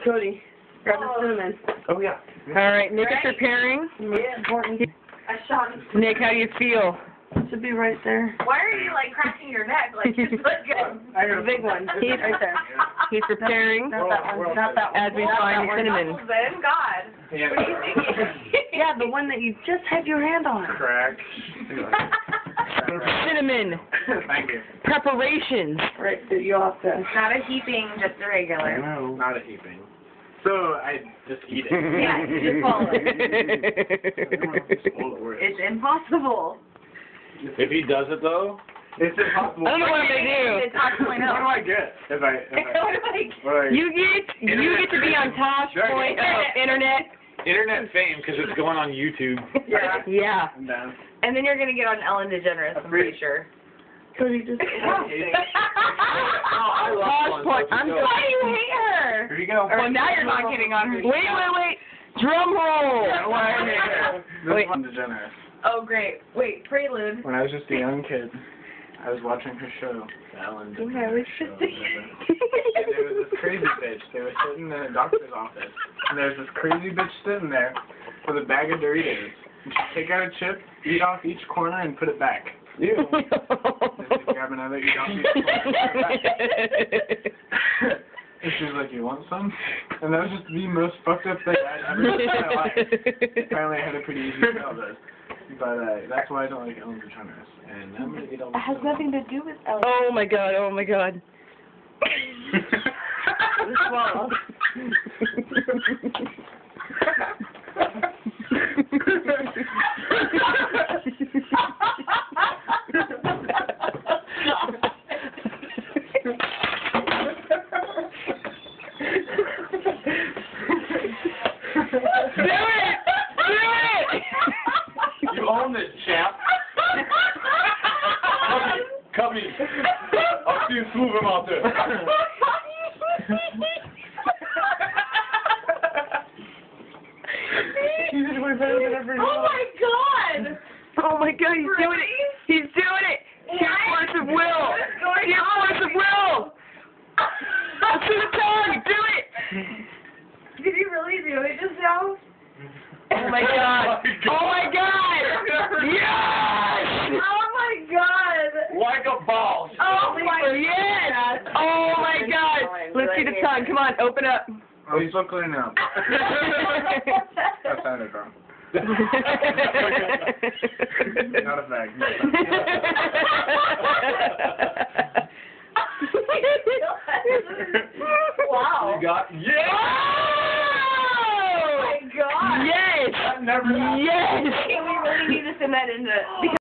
Cody, grab the cinnamon. Oh, yeah. All right, Nick is preparing. Yeah, important. I shot him. Nick, how do you feel? Should be right there. Why are you like cracking your neck like it's like a I got a big one. He's right there. He's preparing Not that one. Not that one. as we Not find that one. cinnamon. Then God. Yeah. What are you thinking? Yeah, the one that you just had your hand on. Crack. Cinnamon Thank you. preparations. Right, so you have to. Not a heaping, just a regular. No. Not a heaping. So, I just eat it. Yeah, you just follow it. It's It's impossible. If he does it though, It's impossible. I don't know what I'm gonna do. It's not What do I get if I... What do I get? What do I You get to be on top point of internet. internet fame because it's going on YouTube. Yeah. Yeah. I'm down. And then you're gonna get on Ellen DeGeneres, I'm pretty sure. Cody just. I love Pause Ellen point. I'm DeGeneres. Why do you hate her? Here you go. Well, now you're not getting on her. Wait. Drum roll. This Wait. one's DeGeneres. Oh, great. Wait, Prelude. When I was just a young kid, I was watching her show, the Ellen DeGeneres show. And there was this crazy bitch. They were sitting in a doctor's office, and there was this crazy bitch sitting there with a bag of Doritos. And she'd take out a chip, eat off each corner, and put it back. Then she'd grab another, eat off each corner, and put it back. And she was like, "You want some?" And that was just the most fucked up thing I'd ever seen in my life. Apparently, I had a pretty easy childhood. But that's why I don't like Ellen DeGeneres. And I'm gonna get all It has nothing to do with Ellen. Oh my god. Swallow. Do it! You own this, champ. Come in. I'll see you smooth him out there. Oh my God! Oh my god, he's doing it! He's doing it! Sheer force of will! Sheer force of will! Let's see the tongue! Do it! Did you really do it just now? Oh my god! Oh my god! Yes! Oh my God! Like a ball. Oh my Yes! Oh my god! Let's see the tongue. Come on, open up. Oh, he's so clear now. That sounded wrong. Not a fact. Wow. You got yeah. Oh my God. Yes! That never happened. Yes! Okay, we really need to send that into.